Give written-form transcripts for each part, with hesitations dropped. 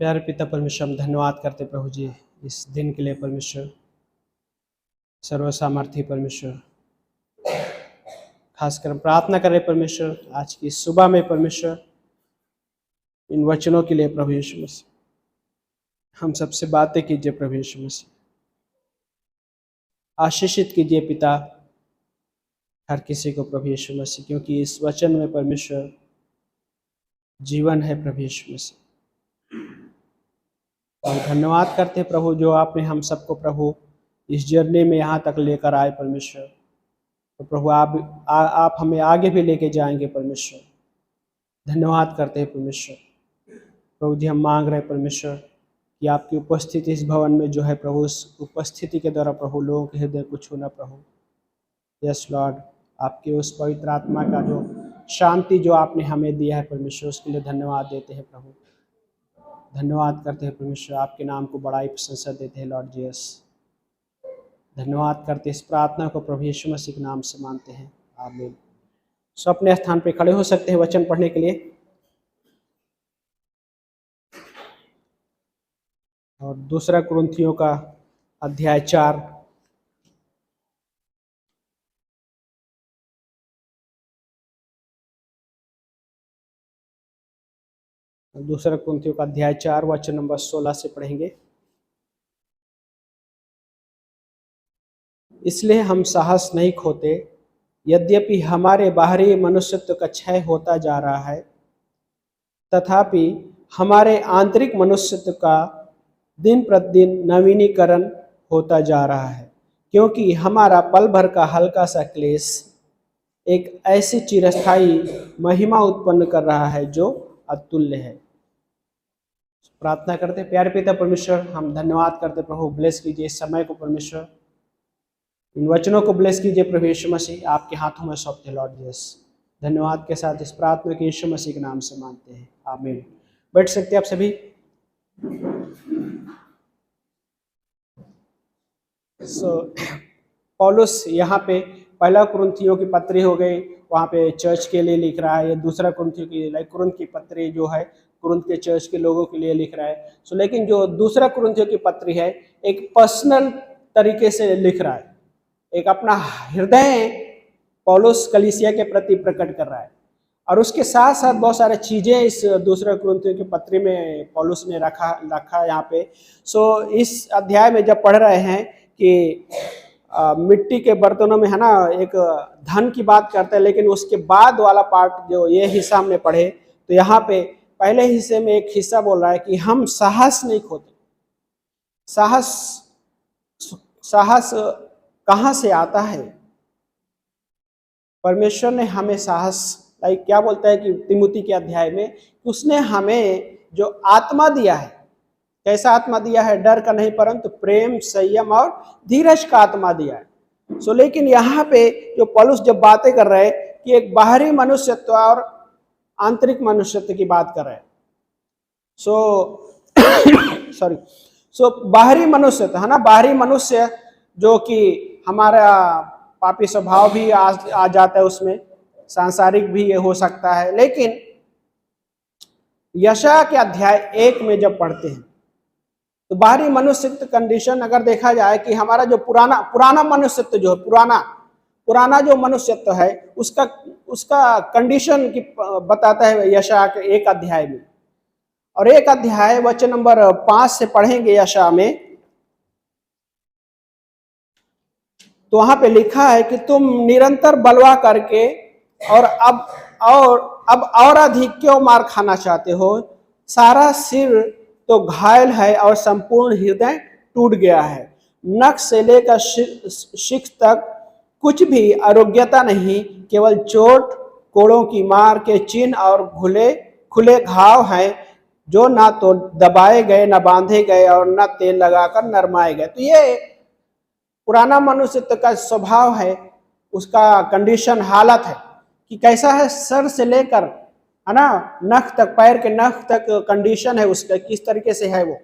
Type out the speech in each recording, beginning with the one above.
प्यारे पिता परमेश्वर, हम धन्यवाद करते प्रभु जी इस दिन के लिए। परमेश्वर सर्वसामर्थी परमेश्वर, खासकर हम प्रार्थना करें परमेश्वर आज की सुबह में परमेश्वर इन वचनों के लिए। प्रभु यीशु मसीह हम सबसे बातें कीजिए। प्रभु यीशु मसीह आशीषित कीजिए पिता हर किसी को प्रभु यीशु मसीह, क्योंकि इस वचन में परमेश्वर जीवन है। प्रभु यीशु मसीह और धन्यवाद करते हैं प्रभु जो आपने हम सबको प्रभु इस जर्नी में यहाँ तक लेकर आए परमेश्वर। तो प्रभु आप हमें आगे भी लेके जाएंगे परमेश्वर। धन्यवाद करते हैं परमेश्वर। प्रभु जी हम मांग रहे हैं परमेश्वर कि आपकी उपस्थिति इस भवन में जो है प्रभु, उस उपस्थिति के द्वारा प्रभु लोगों के हृदय को छूना प्रभु। यस लॉर्ड, आपके उस पवित्र आत्मा का जो शांति जो आपने हमें दिया है परमेश्वर, उसके लिए धन्यवाद देते हैं प्रभु। धन्यवाद करते हैं परमेश्वर, आपके नाम को बड़ाई प्रशंसा देते हैं लॉर्ड जीसस। धन्यवाद करते इस प्रार्थना को प्रभु यीशु मसीह के नाम से मानते हैं, आमीन। सो अपने स्थान पे खड़े हो सकते हैं वचन पढ़ने के लिए। और दूसरा कुरिन्थियों का अध्याय 4 दूसरा कुरिन्थियों का अध्याय 4 वचन नंबर 16 से पढ़ेंगे। इसलिए हम साहस नहीं खोते, यद्यपि हमारे बाहरी मनुष्यत्व का क्षय होता जा रहा है, तथापि हमारे आंतरिक मनुष्यत्व का दिन प्रतिदिन नवीनीकरण होता जा रहा है, क्योंकि हमारा पल भर का हल्का सा क्लेश एक ऐसी चिरस्थायी महिमा उत्पन्न कर रहा है जो अतुल्य है। प्रार्थना करते प्यारे पिता परमेश्वर, हम धन्यवाद करते प्रभु, ब्लेस कीजिए इस समय को परमेश्वर, इन वचनों को ब्लेस कीजिए प्रभु यीशु मसीह। आपके हाथों में सौंपते लॉर्ड जीसस। धन्यवाद के साथ इस प्रार्थना के यीशु मसीह के नाम से मानते हैं, आमीन। बैठ सकते हैं आप सभी। पौलुस यहाँ पे पहला कुरिन्थियों की पत्री हो गई, वहाँ पे चर्च के लिए लिख रहा है। ये दूसरा कुरिन्थियों की कुरिन्थ की पत्री जो है कुरिन्थ के चर्च के लोगों के लिए लिख रहा है। लेकिन जो दूसरा कुरिन्थियों की पत्री है एक पर्सनल तरीके से लिख रहा है, एक अपना हृदय पौलुस कलीसिया के प्रति प्रकट कर रहा है। और उसके साथ साथ बहुत सारे चीज़ें इस दूसरा कुरिन्थियों की पत्री में पौलुस ने रखा यहाँ पे। इस अध्याय में जब पढ़ रहे हैं कि मिट्टी के बर्तनों में है ना एक धन की बात करते हैं, लेकिन उसके बाद वाला पार्ट जो ये हिस्सा हमने पढ़े तो यहाँ पे पहले हिस्से में एक हिस्सा बोल रहा है कि हम साहस नहीं खोते। साहस कहाँ से आता है? परमेश्वर ने हमें साहस क्या बोलता है कि तिमुथी के अध्याय में उसने हमें जो आत्मा दिया है, कैसा आत्मा दिया है? डर का नहीं परंतु प्रेम, संयम और धीरज का आत्मा दिया है। लेकिन यहाँ पे जो पौलुस जब बातें कर रहे हैं कि एक बाहरी मनुष्यत्व और आंतरिक मनुष्यत्व की बात कर रहे हैं। बाहरी मनुष्यत्व है ना, बाहरी मनुष्य जो कि हमारा पापी स्वभाव भी आ जाता है, उसमें सांसारिक भी ये हो सकता है। लेकिन यशायाह के अध्याय 1 में जब पढ़ते हैं तो बाहरी मनुष्यत्व कंडीशन अगर देखा जाए कि हमारा जो पुराना मनुष्यत्व जो है, पुराना जो मनुष्यत्व है उसका कंडीशन की बताता है यशायाह के 1 अध्याय में। और 1 अध्याय वचन नंबर 5 से पढ़ेंगे यशायाह में, तो वहां पे लिखा है कि तुम निरंतर बलवा करके और अब और अधिक क्यों मार खाना चाहते हो? सारा सिर तो घायल है और संपूर्ण हृदय टूट गया है। नख से लेकर शिख तक कुछ भी आरोग्यता नहीं, केवल चोट, कोड़ों की मार के चिन्ह और खुले घाव हैं, जो ना तो दबाए गए, ना बांधे गए और ना तेल लगाकर नरमाए गए। तो ये पुराना मनुष्यत्व का स्वभाव है, उसका कंडीशन हालत है कि कैसा है, सर से लेकर है ना नख तक, पैर के नख तक कंडीशन है उसका, किस तरीके से है वो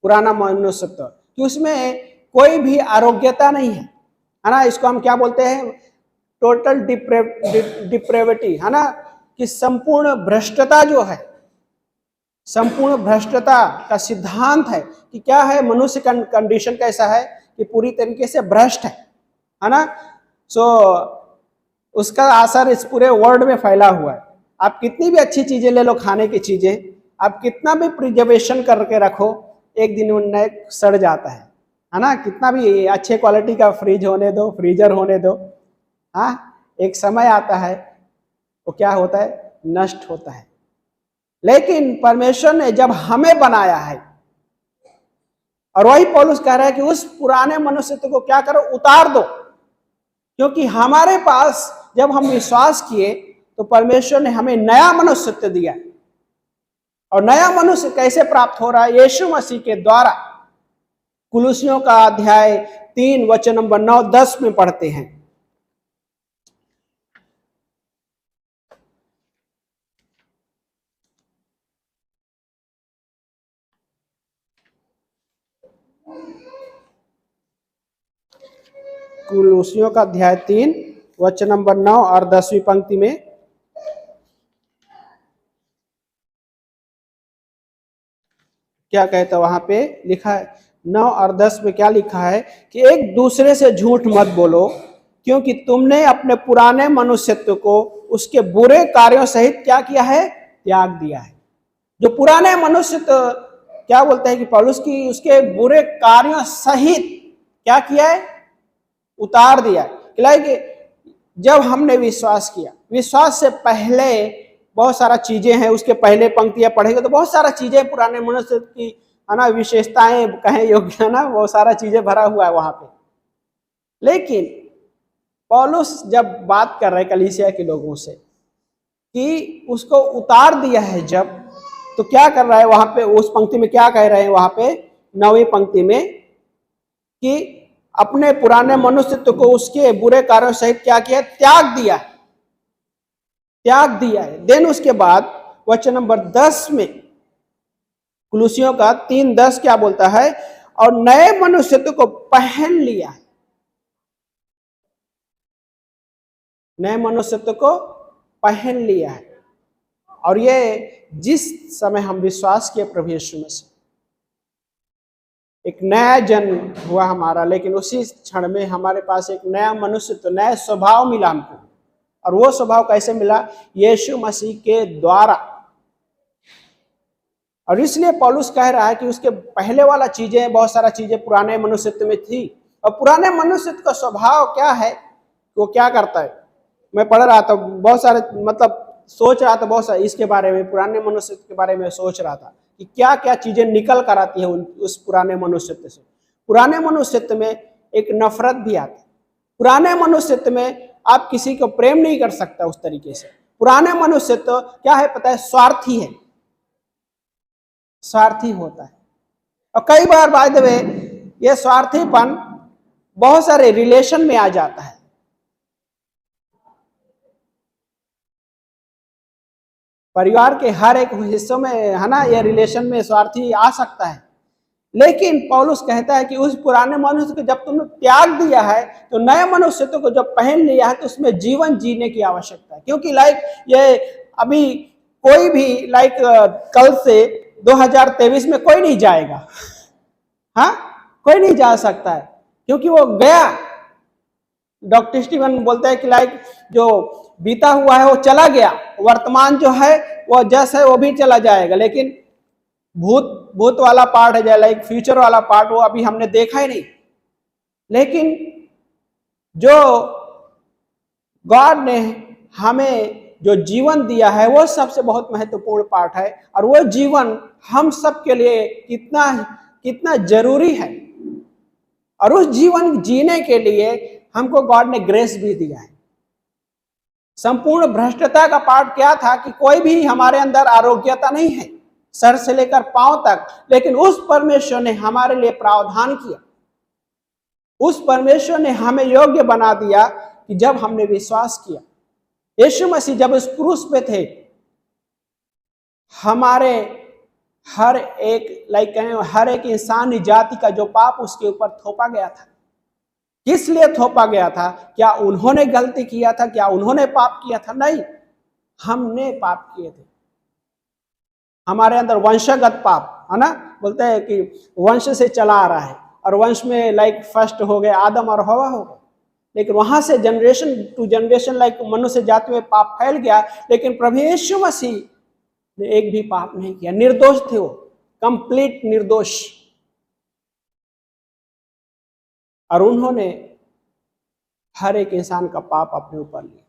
पुराना मनुष्यत्व कि उसमें कोई भी आरोग्यता नहीं है ना। इसको हम क्या बोलते हैं? टोटल डिप्रेविटी है ना, कि संपूर्ण भ्रष्टता जो है संपूर्ण भ्रष्टता का सिद्धांत है कि क्या है, मनुष्य का कंडीशन कैसा है कि पूरी तरीके से भ्रष्ट है ना। सो उसका असर इस पूरे वर्ल्ड में फैला हुआ है। आप कितनी भी अच्छी चीजें ले लो, खाने की चीजें, आप कितना भी प्रिजर्वेशन करके रखो, एक दिन उनमें सड़ जाता है ना। कितना भी अच्छे क्वालिटी का फ्रिज होने दो, फ्रीजर होने दो, हाँ, एक समय आता है वो क्या होता है, नष्ट होता है। लेकिन परमेश्वर ने जब हमें बनाया है, और वही पौलुस कह रहा है कि उस पुराने मनुष्यत्व को क्या करो, उतार दो। क्योंकि हमारे पास जब हम विश्वास किए तो परमेश्वर ने हमें नया मनुष्यत्व दिया। और नया मनुष्य कैसे प्राप्त हो रहा है, यीशु मसीह के द्वारा। कुलुसियों का अध्याय 3 वचन नंबर 9-10 में पढ़ते हैं। कुलुसियों का अध्याय 3 वचन नंबर 9 और 10वीं पंक्ति में क्या कहता है, वहां पे लिखा है 9 और 10 में क्या लिखा है कि एक दूसरे से झूठ मत बोलो, क्योंकि तुमने अपने पुराने मनुष्यत्व को उसके बुरे कार्यों सहित क्या किया है, त्याग दिया है। जो पुराने मनुष्यत्व क्या बोलते हैं कि पौलुस की, उसके बुरे कार्यों सहित क्या किया है, उतार दिया है। जब हमने विश्वास किया, विश्वास से पहले बहुत सारा चीजें हैं, उसके पहले पंक्तियां पढ़ेंगे तो बहुत सारा चीजें पुराने मनुष्य की, है ना, विशेषताएं कहें योग्य, है ना, बहुत सारा चीजें भरा हुआ है वहां पे। लेकिन पौलुस जब बात कर रहे कलीसिया के लोगों से कि उसको उतार दिया है जब, तो क्या कर रहा है वहां पे, उस पंक्ति में क्या कह रहे हैं वहां पे 9वीं पंक्ति में कि अपने पुराने मनुष्यत्व को उसके बुरे कार्यों सहित क्या किया, त्याग दिया है, त्याग दिया है। देन उसके बाद वचन नंबर 10 में, कुलुसियों का 3:10 क्या बोलता है, और नए मनुष्यत्व को पहन लिया है। नए मनुष्यत्व को पहन लिया है। और ये जिस समय हम विश्वास किए प्रभु यीशु में से, एक नया जन्म हुआ हमारा, लेकिन उसी क्षण में हमारे पास एक नया मनुष्यत्व, नया स्वभाव मिला हमको। और वो स्वभाव कैसे मिला, यीशु मसीह के द्वारा। और इसलिए पौलुस कह रहा है कि उसके पहले वाला चीजें, बहुत सारा चीजें पुराने मनुष्यत्व में थी। और पुराने मनुष्यत्व का स्वभाव क्या है, वो क्या करता है, मैं पढ़ रहा था बहुत सारे, मतलब सोच रहा था बहुत सारे इसके बारे में, पुराने मनुष्यत्व के बारे में सोच रहा था कि क्या क्या चीजें निकल कर आती है उस पुराने मनुष्यत्व से। पुराने मनुष्यत्व में एक नफरत भी आती है। पुराने मनुष्यत्व में आप किसी को प्रेम नहीं कर सकता उस तरीके से। पुराने मनुष्यत्व क्या है पता है, स्वार्थी है, स्वार्थी होता है। और कई बार बाय द वे ये स्वार्थीपन बहुत सारे रिलेशन में आ जाता है। परिवार के हर एक हिस्सों में, है ना, ये रिलेशन में स्वार्थी आ सकता है। लेकिन पौलुस कहता है कि उस पुराने मनुष्य को जब तुमने त्याग दिया है, तो नए मनुष्यत्व को जब पहन लिया है, तो उसमें जीवन जीने की आवश्यकता है। क्योंकि ये अभी कोई भी कल से 2023 में कोई नहीं जाएगा, हाँ, कोई नहीं जा सकता है, क्योंकि वो गया। डॉक्टर स्टीवन बोलते हैं कि जो बीता हुआ है वो चला गया, वर्तमान जो है वो जैसे है वो भी चला जाएगा, लेकिन भूत वाला पार्ट है, फ्यूचर वाला पार्ट, वो अभी हमने देखा ही नहीं। लेकिन जो गॉड ने हमें जो जीवन दिया है वो सबसे बहुत महत्वपूर्ण पार्ट है। और वो जीवन हम सब के लिए कितना कितना जरूरी है। और उस जीवन जीने के लिए हमको गॉड ने ग्रेस भी दिया है। संपूर्ण भ्रष्टता का पार्ट क्या था कि कोई भी हमारे अंदर आरोग्यता नहीं है, सर से लेकर पांव तक, लेकिन उस परमेश्वर ने हमारे लिए प्रावधान किया। उस परमेश्वर ने हमें योग्य बना दिया कि जब हमने विश्वास किया, यीशु मसीह जब उस क्रूस पे थे, हमारे हर एक इंसानी जाति का जो पाप उसके ऊपर थोपा गया था। किस लिए थोपा गया था? क्या उन्होंने गलती किया था? क्या उन्होंने पाप किया था? नहीं, हमने पाप किए थे। हमारे अंदर वंशगत पाप है ना, बोलते हैं कि वंश से चला आ रहा है, और वंश में लाइक फर्स्ट हो गए आदम और हवा हो गए, लेकिन वहां से जनरेशन टू जनरेशन लाइक मनुष्य जाति में पाप फैल गया, लेकिन प्रभु यीशु मसीह ने एक भी पाप नहीं किया, निर्दोष थे वो, कंप्लीट निर्दोष, और उन्होंने हर एक इंसान का पाप अपने ऊपर लिया।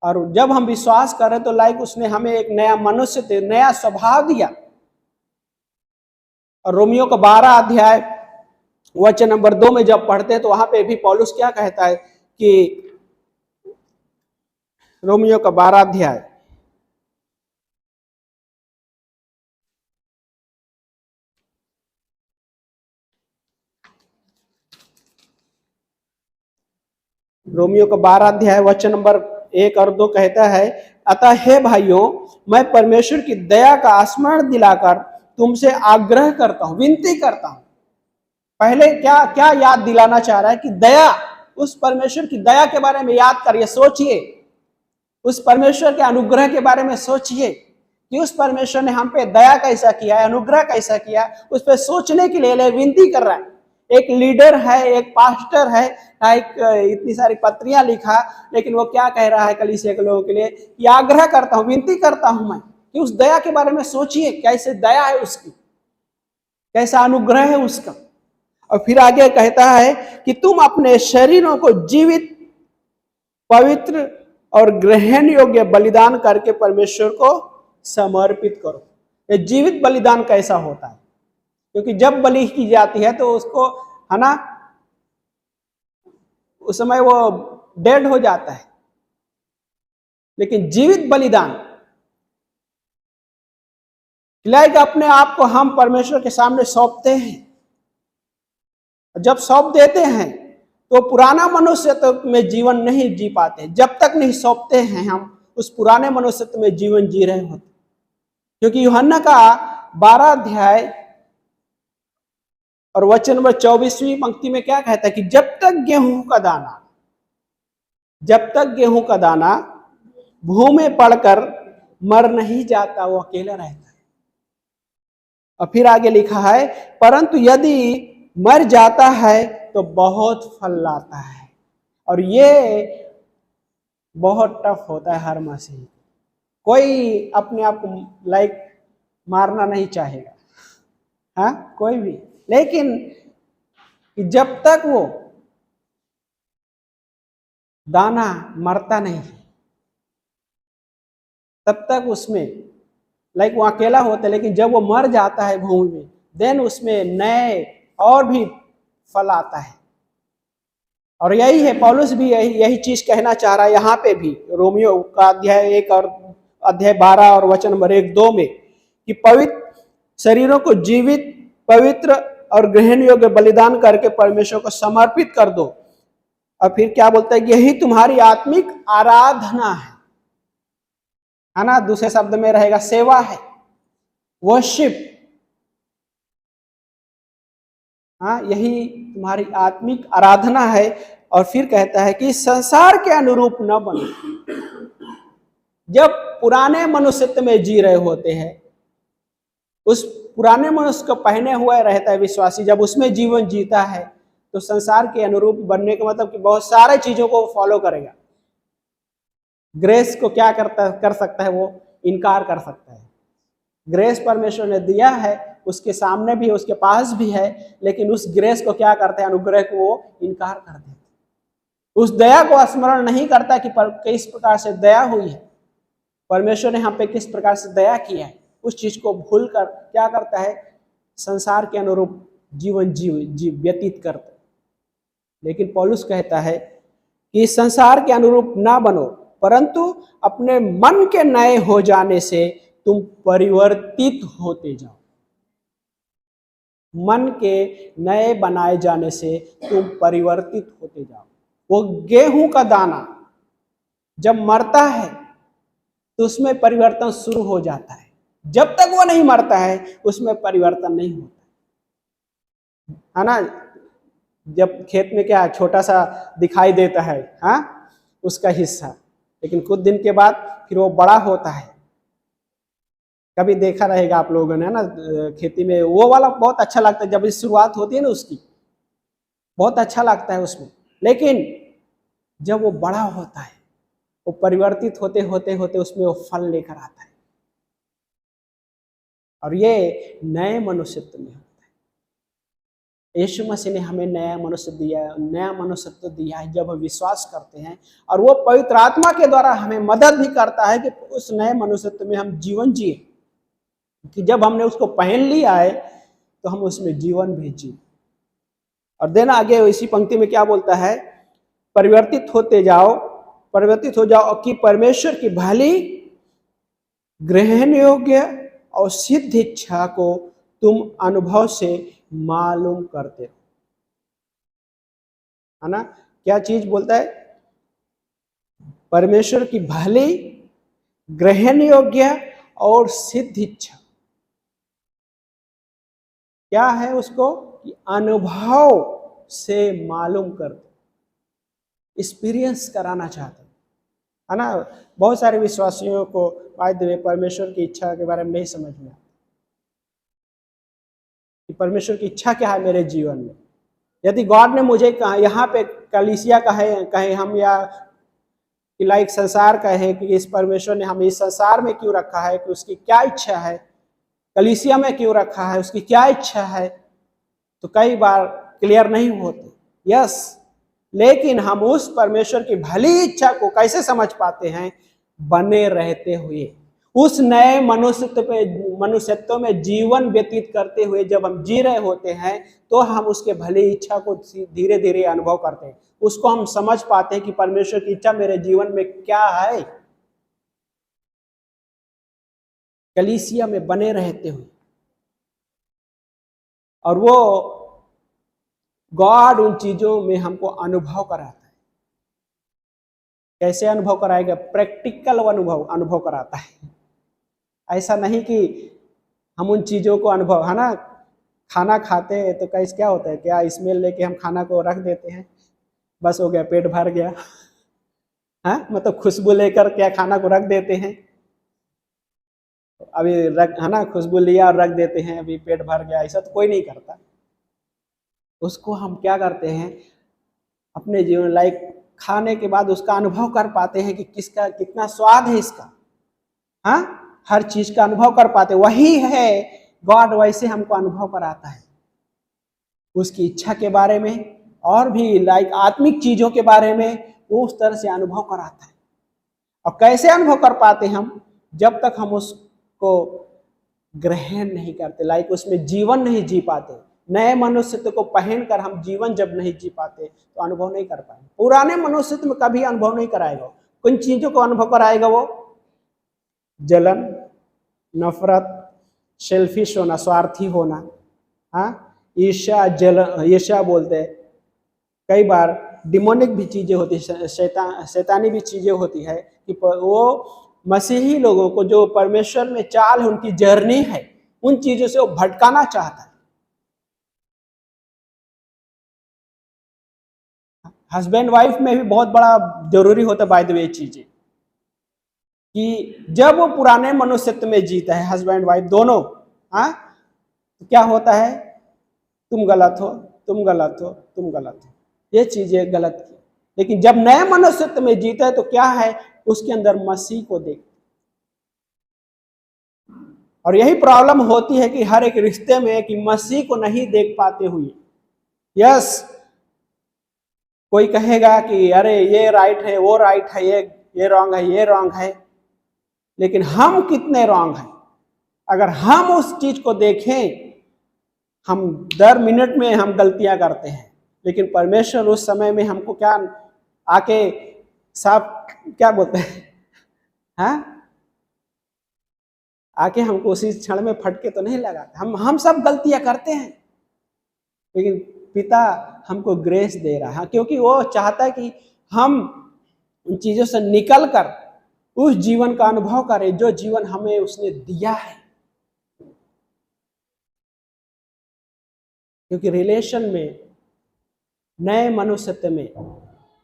और जब हम विश्वास करें तो लाइक उसने हमें एक नया मनुष्य दे, नया स्वभाव दिया। और रोमियो का 12 अध्याय वचन नंबर 2 में जब पढ़ते हैं तो वहां पे भी पौलुस क्या कहता है कि रोमियो का 12 अध्याय रोमियो का 12 अध्याय वचन नंबर 1 और 2 कहता है, अतः हे भाइयों, मैं परमेश्वर की दया का स्मरण दिलाकर तुमसे आग्रह करता हूं, विनती करता हूं। पहले क्या क्या याद दिलाना चाह रहा है कि दया, उस परमेश्वर की दया के बारे में याद करिए, सोचिए, उस परमेश्वर के अनुग्रह के बारे में सोचिए कि उस परमेश्वर ने हम पे दया कैसा किया है, अनुग्रह कैसा किया, उस पर सोचने के लिए विनती कर रहा है। एक लीडर है, एक पास्टर है, एक इतनी सारी पत्रियां लिखा, लेकिन वो क्या कह रहा है कलीसिया के लोगों के लिए कि आग्रह करता हूं, विनती करता हूं मैं कि उस दया के बारे में सोचिए, कैसे दया है उसकी, कैसा अनुग्रह है उसका। और फिर आगे कहता है कि तुम अपने शरीरों को जीवित, पवित्र और ग्रहण योग्य बलिदान करके परमेश्वर को समर्पित करो। ये जीवित बलिदान कैसा होता है, क्योंकि जब बलि की जाती है तो उसको है ना, उस समय वो डेड हो जाता है, लेकिन जीवित बलिदान लाइक अपने आप को हम परमेश्वर के सामने सौंपते हैं। जब सौंप देते हैं तो पुराना मनुष्यत्व में जीवन नहीं जी पाते, जब तक नहीं सौंपते हैं हम उस पुराने मनुष्यत्व में जीवन जी रहे होते। क्योंकि यूहन्ना का 12 अध्याय और वचन नंबर 24वीं पंक्ति में क्या कहता है कि जब तक गेहूं का दाना भूमि में पड़कर मर नहीं जाता, वो अकेला रहता है। और फिर आगे लिखा है, परंतु यदि मर जाता है तो बहुत फल लाता है। और ये बहुत टफ होता है हर मसीही। कोई अपने आप को लाइक मारना नहीं चाहेगा, हाँ, कोई भी, लेकिन जब तक वो दाना मरता नहीं तब तक उसमें लाइक वो अकेला होता है, लेकिन जब वो मर जाता है भूमि में, देन उसमें नए और भी फल आता है। और यही है, पौलुस भी यही चीज कहना चाह रहा है यहाँ पे भी, रोमियो का अध्याय 1 और अध्याय 12 और वचन नंबर 1-2 में, कि पवित्र शरीरों को जीवित, पवित्र और ग्रहण योग्य बलिदान करके परमेश्वर को समर्पित कर दो। और फिर क्या बोलता है, यही तुम्हारी आत्मिक आराधना है ना, दूसरे शब्द में रहेगा सेवा है, वर्शिप, हाँ, यही तुम्हारी आत्मिक आराधना है। और फिर कहता है कि संसार के अनुरूप न बनो। जब पुराने मनुष्यत्व में जी रहे होते हैं, उस पुराने मनुष्य को पहने हुए रहता है विश्वासी, जब उसमें जीवन जीता है तो संसार के अनुरूप बनने का मतलब कि बहुत सारे चीजों को फॉलो करेगा। ग्रेस को क्या कर सकता है, वो इनकार कर सकता है। ग्रेस परमेश्वर ने दिया है, उसके सामने भी, उसके पास भी है, लेकिन उस ग्रेस को क्या करते हैं, अनुग्रह को वो इनकार कर देते हैं। उस दया को स्मरण नहीं करता कि किस प्रकार से दया हुई है, परमेश्वर ने हम पे किस प्रकार से दया किया है। उस चीज को भूल कर क्या करता है, संसार के अनुरूप जीवन व्यतीत करता है। लेकिन पौलुस कहता है कि संसार के अनुरूप ना बनो, परंतु अपने मन के नए हो जाने से तुम परिवर्तित होते जाओ। मन के नए बनाए जाने से तुम परिवर्तित होते जाओ। वो गेहूं का दाना जब मरता है तो उसमें परिवर्तन शुरू हो जाता है, जब तक वो नहीं मरता है उसमें परिवर्तन नहीं होता है ना। जब खेत में क्या छोटा सा दिखाई देता है, हाँ, उसका हिस्सा, लेकिन कुछ दिन के बाद फिर वो बड़ा होता है, कभी देखा रहेगा आप लोगों ने ना, खेती में वो वाला बहुत अच्छा लगता है, जब शुरुआत होती है ना उसकी, बहुत अच्छा लगता है उसमें। लेकिन जब वो बड़ा होता है, वो परिवर्तित होते होते होते उसमें वो फल लेकर आता है, और ये नए मनुष्यत्व में होता है। यीशु मसीह ने हमें नया मनुष्य दिया, नया मनुष्यत्व दिया है जब हम विश्वास करते हैं, और वो पवित्र आत्मा के द्वारा हमें मदद भी करता है कि उस नए मनुष्यत्व में हम जीवन जिए, कि जब हमने उसको पहन लिया है तो हम उसमें जीवन भी जिए। और देन आगे इसी पंक्ति में क्या बोलता है, परिवर्तित होते जाओ, परिवर्तित हो जाओ कि परमेश्वर की भली, ग्रहण योग्य और सिद्ध इच्छा को तुम अनुभव से मालूम करते हो। है ना, क्या चीज बोलता है, परमेश्वर की भली, ग्रहण योग्य और सिद्ध इच्छा। क्या है उसको, कि अनुभव से मालूम करते, एक्सपीरियंस कराना चाहते हैं, है ना। बहुत सारे विश्वासियों को परमेश्वर की इच्छा के बारे में नहीं समझ में आता कि परमेश्वर की इच्छा क्या है मेरे जीवन में। यदि गॉड ने मुझे कहा, यहाँ पे कलीसिया कहे हम, या कि लाइक संसार कहे कि इस परमेश्वर ने हमें इस संसार में क्यों रखा है, कि उसकी क्या इच्छा है, कलीसिया में क्यों रखा है, उसकी क्या इच्छा है, तो कई बार क्लियर नहीं होते। यस, लेकिन हम उस परमेश्वर की भली इच्छा को कैसे समझ पाते हैं, बने रहते हुए, उस नए मनुष्यत्व में जीवन व्यतीत करते हुए जब हम जी रहे होते हैं, तो हम उसके भली इच्छा को धीरे धीरे अनुभव करते हैं, उसको हम समझ पाते हैं कि परमेश्वर की इच्छा मेरे जीवन में क्या है, कलीसिया में बने रहते हुए। और वो गॉड उन चीजों में हमको अनुभव कराता है। कैसे अनुभव कराएगा, प्रैक्टिकल अनुभव कराता है। ऐसा नहीं कि हम उन चीजों को अनुभव, है ना, खाना खाते हैं तो कैसे क्या होता है, क्या स्मेल लेके हम खाना को रख देते हैं, बस हो गया, पेट भर गया, हाँ, मतलब खुशबू लेकर क्या खाना को रख देते हैं, अभी रख, है ना, खुशबू लिया और रख देते हैं, अभी पेट भर गया, ऐसा तो कोई नहीं करता। उसको हम क्या करते हैं, अपने जीवन लाइक खाने के बाद उसका अनुभव कर पाते हैं कि किसका कितना स्वाद है इसका, हाँ, हर चीज का अनुभव कर पाते। वही है गॉड, वैसे हमको अनुभव कराता है उसकी इच्छा के बारे में, और भी लाइक आत्मिक चीजों के बारे में, वो उस तरह से अनुभव कराता है। और कैसे अनुभव कर पाते हम, जब तक हम उसको ग्रहण नहीं करते, लाइक उसमें जीवन नहीं जी पाते, नए मनुष्यत्व को पहनकर हम जीवन जब नहीं जी पाते तो अनुभव नहीं कर पाएंगे। पुराने मनुष्यत्व में कभी अनुभव नहीं कराएगा। किन चीजों को अनुभव कराएगा वो, जलन, नफरत, सेल्फिश होना, स्वार्थी होना, हाँ, ईर्ष्या, जलन, ईर्ष्या बोलते हैं, कई बार डिमोनिक भी चीजें होती है, शैतानी भी चीजें होती है, कि वो मसीही लोगों को जो परमेश्वर में चाल है, उनकी जर्नी है, उन चीजों से वो भटकाना चाहता है। हस्बैंड वाइफ में भी बहुत बड़ा जरूरी होता है बाय द वे चीजें, कि जब वो पुराने मनुष्यत्व में जीता है हस्बैंड वाइफ दोनों, हाँ, तो क्या होता है, तुम गलत हो, तुम गलत हो, तुम गलत हो, ये चीजें गलत की। लेकिन जब नए मनुष्यत्व में जीता है तो क्या है, उसके अंदर मसीह को देख। और यही प्रॉब्लम होती है कि हर एक रिश्ते में, कि मसीह को नहीं देख पाते हुए। यस, कोई कहेगा कि अरे ये राइट है, वो राइट है, ये रॉन्ग है, ये रॉन्ग है, लेकिन हम कितने रॉन्ग हैं। अगर हम उस चीज को देखें, हम दर मिनट में हम गलतियां करते हैं, लेकिन परमेश्वर उस समय में हमको क्या आके साफ क्या बोलते हैं, हाँ, आके हमको उसी क्षण में फटके तो नहीं लगाते। हम सब गलतियां करते हैं, लेकिन पिता हमको ग्रेस दे रहा है, क्योंकि वो चाहता है कि हम उन चीजों से निकल कर उस जीवन का अनुभव करें जो जीवन हमें उसने दिया है। क्योंकि रिलेशन में, नए मनुष्यत्व में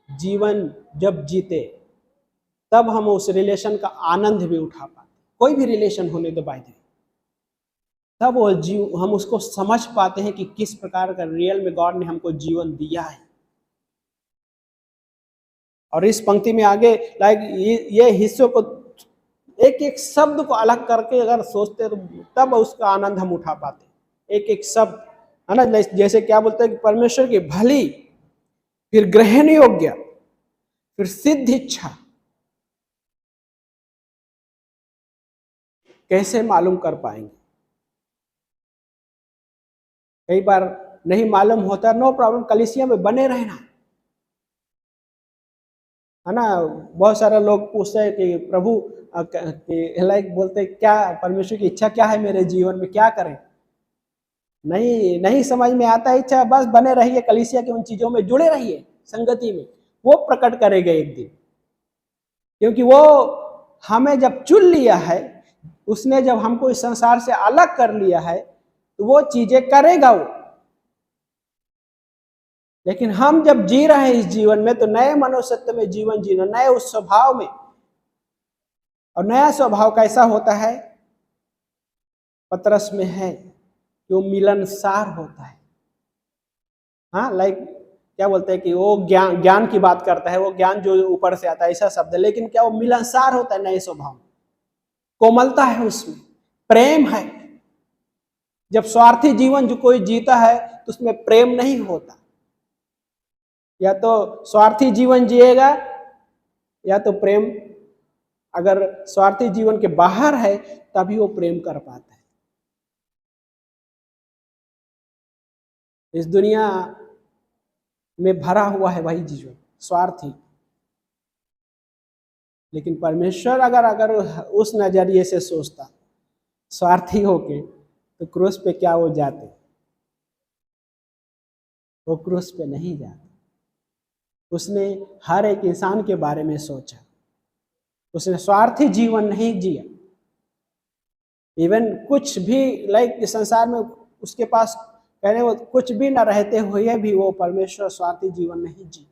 जीवन जब जीते, तब हम उस रिलेशन का आनंद भी उठा पाते। कोई भी रिलेशन होने दो बाय द वे, तब वो हम उसको समझ पाते हैं कि किस प्रकार का रियल में गॉड ने हमको जीवन दिया है। और इस पंक्ति में आगे लाइक ये हिस्सों को एक एक शब्द को अलग करके अगर सोचते तो तब उसका आनंद हम उठा पाते। एक एक शब्द है ना, जैसे क्या बोलते हैं कि परमेश्वर की भली, फिर ग्रहण योग्य, फिर सिद्ध इच्छा, कैसे मालूम कर पाएंगे? कई बार नहीं मालूम होता, नो प्रॉब्लम, कलीसिया में बने रहना है ना। बहुत सारे लोग पूछते हैं कि प्रभु लाइक बोलते क्या परमेश्वर की इच्छा क्या है मेरे जीवन में, क्या करें? नहीं समझ में आता इच्छा, बस बने रहिए कलीसिया की उन चीजों में, जुड़े रहिए संगति में, वो प्रकट करेगा एक दिन। क्योंकि वो हमें जब चुन लिया है, उसने जब हमको इस संसार से अलग कर लिया है, तो वो चीजें करेगा वो। लेकिन हम जब जी रहे हैं इस जीवन में, तो नए मनुष्यत्व में जीवन जीना, नए उस स्वभाव में। और नया स्वभाव कैसा होता है? पतरस में है कि वो मिलनसार होता है। हाँ, लाइक क्या बोलते हैं कि वो ज्ञान की बात करता है, वो ज्ञान जो ऊपर से आता है, ऐसा शब्द है। लेकिन क्या वो मिलनसार होता है नए स्वभाव, कोमलता है उसमें, प्रेम है। जब स्वार्थी जीवन जो कोई जीता है तो उसमें प्रेम नहीं होता। या तो स्वार्थी जीवन जिएगा या तो प्रेम, अगर स्वार्थी जीवन के बाहर है तभी वो प्रेम कर पाता है। इस दुनिया में भरा हुआ है वही जीवन, स्वार्थी। लेकिन परमेश्वर अगर उस नजरिए से सोचता स्वार्थी होके, तो क्रूस पे क्या वो जाते? वो क्रूस पे नहीं जाते। उसने हर एक इंसान के बारे में सोचा, उसने स्वार्थी जीवन नहीं जिया। इवन कुछ भी लाइक इस संसार में उसके पास कहने वो कुछ भी न रहते हुए भी वो परमेश्वर स्वार्थी जीवन नहीं जी।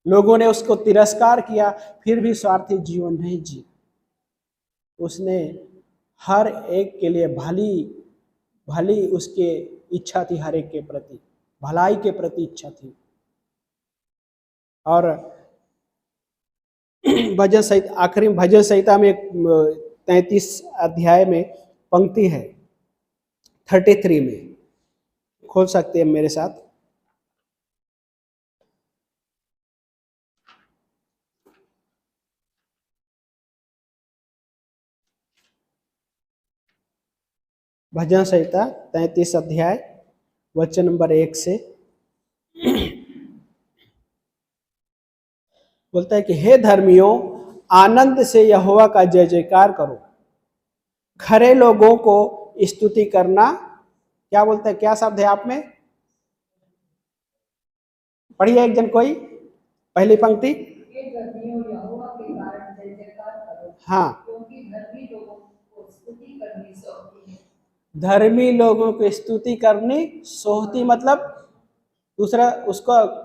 लोगों ने उसको तिरस्कार किया, फिर भी स्वार्थी जीवन नहीं जी। उसने हर एक के लिए भली उसके इच्छा थी, हर एक के प्रति भलाई के प्रति इच्छा थी। और भजन संहिता, आखिरी भजन संहिता में 33 अध्याय में पंक्ति है 33 में, खोल सकते हैं मेरे साथ। भजन संहिता 33 अध्याय वचन नंबर 1 से बोलता है कि हे धर्मियों, आनंद से यहोवा का जय जयकार करो, खरे लोगों को स्तुति करना। क्या बोलता है, क्या शब्द है आप में? पढ़िए एक जन कोई, पहली पंक्ति। हाँ, धर्मी लोगों को स्तुति करनी सोहती, मतलब दूसरा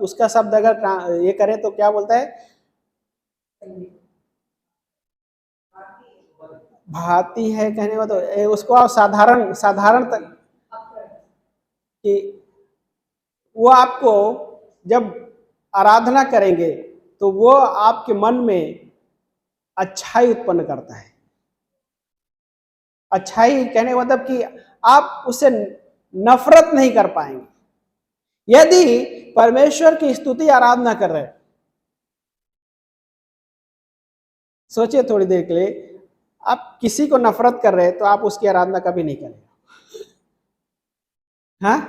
उसका शब्द अगर ये करें तो क्या बोलता है? भाती है कहने में, तो उसको आप साधारण तक कि वो आपको जब आराधना करेंगे तो वो आपके मन में अच्छाई उत्पन्न करता है। अच्छाई कहने का मतलब कि आप उससे नफरत नहीं कर पाएंगे। यदि परमेश्वर की स्तुति आराधना कर रहे, सोचिए थोड़ी देर के लिए, आप किसी को नफरत कर रहे हैं तो आप उसकी आराधना कभी नहीं करेंगे। हाँ,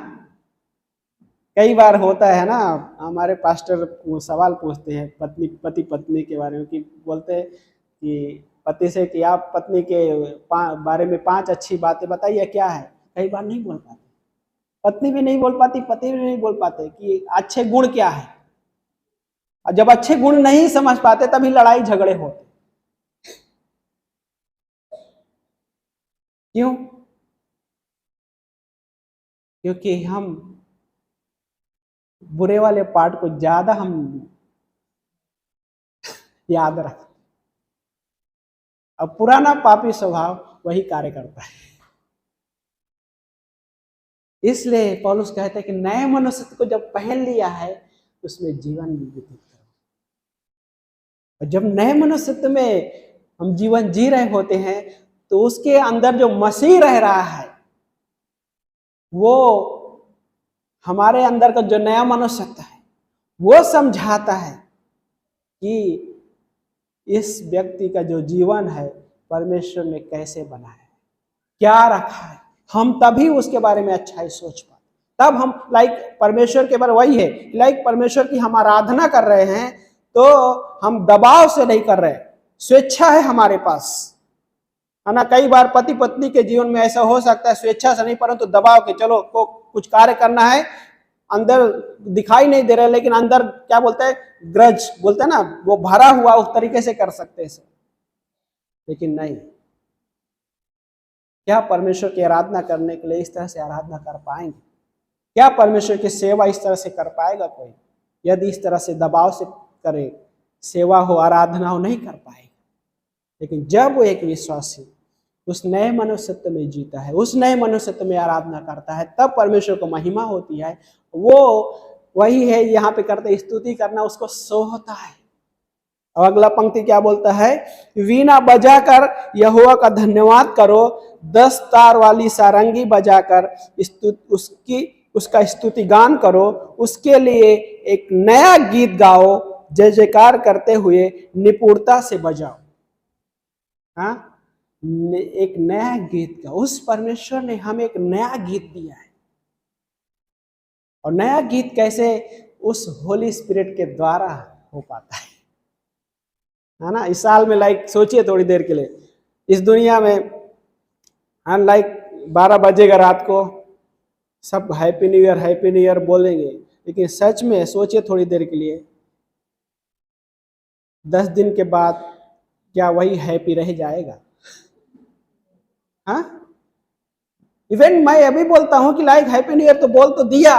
कई बार होता है ना, हमारे पास्टर सवाल पूछते हैं पति पत्नी के बारे में, कि बोलते हैं कि पति से कि आप पत्नी के बारे में 5 अच्छी बातें बताइए, क्या है? कई बार नहीं बोल पाते, पत्नी भी नहीं बोल पाती, पति भी नहीं बोल पाते कि अच्छे गुण क्या है। और जब अच्छे गुण नहीं समझ पाते तभी लड़ाई झगड़े होते। क्यों? क्योंकि हम बुरे वाले पार्ट को ज्यादा हम याद रखते, अब पुराना पापी स्वभाव वही कार्य करता है। इसलिए पौलुस कहते हैं कि नए मनुष्य को जब पहन लिया है उसमें जीवन भी व्यतीत करो। और जब नए मनुष्य में हम जीवन जी रहे होते हैं तो उसके अंदर जो मसीह रह रहा है वो हमारे अंदर का जो नया मनुष्य है वो समझाता है कि इस व्यक्ति का जो जीवन है परमेश्वर ने कैसे बनाया है, क्या रखा है। हम तभी उसके बारे में अच्छा ही सोच पाते, तब हम परमेश्वर के बारे वही है परमेश्वर की हम आराधना कर रहे हैं तो हम दबाव से नहीं कर रहे, स्वेच्छा है हमारे पास, है ना। कई बार पति पत्नी के जीवन में ऐसा हो सकता है स्वेच्छा से नहीं परंतु दबाव के, चलो को कुछ कार्य करना है, अंदर दिखाई नहीं दे रहा है लेकिन अंदर क्या बोलते हैं, ग्रज बोलते हैं ना, वो भरा हुआ उस तरीके से कर सकते हैं। लेकिन नहीं, क्या परमेश्वर की आराधना करने के लिए इस तरह से आराधना कर पाएंगे? क्या परमेश्वर की सेवा इस तरह से कर पाएगा कोई? यदि इस तरह से दबाव से करे, सेवा हो आराधना हो, नहीं कर पाएगा। लेकिन जब वो एक विश्वासी उस नए मनुष्यत्व में जीता है, उस नए मनुष्यत्व में आराधना करता है, तब परमेश्वर को महिमा होती है। वो वही है यहाँ पे करते, स्तुति करना उसको सोहता है। और अगला पंक्ति क्या बोलता है, वीणा बजाकर यहोवा का धन्यवाद करो, 10 तार वाली सारंगी बजाकर उसका स्तुति गान करो, उसके लिए एक नया गीत गाओ, जय जयकार करते हुए निपुणता से बजाओ। हाँ, एक नया गीत का, उस परमेश्वर ने हमें एक नया गीत दिया है। और नया गीत कैसे? उस होली स्पिरिट के द्वारा हो पाता है ना। इस साल में सोचिए थोड़ी देर के लिए, इस दुनिया में 12 बजेगा रात को, सब हैप्पी न्यू ईयर बोलेंगे, लेकिन सच में सोचिए थोड़ी देर के लिए, 10 दिन के बाद क्या वही हैप्पी रह जाएगा? हाँ, इवन मैं अभी बोलता हूं कि हैप्पी न्यू ईयर तो बोल तो दिया,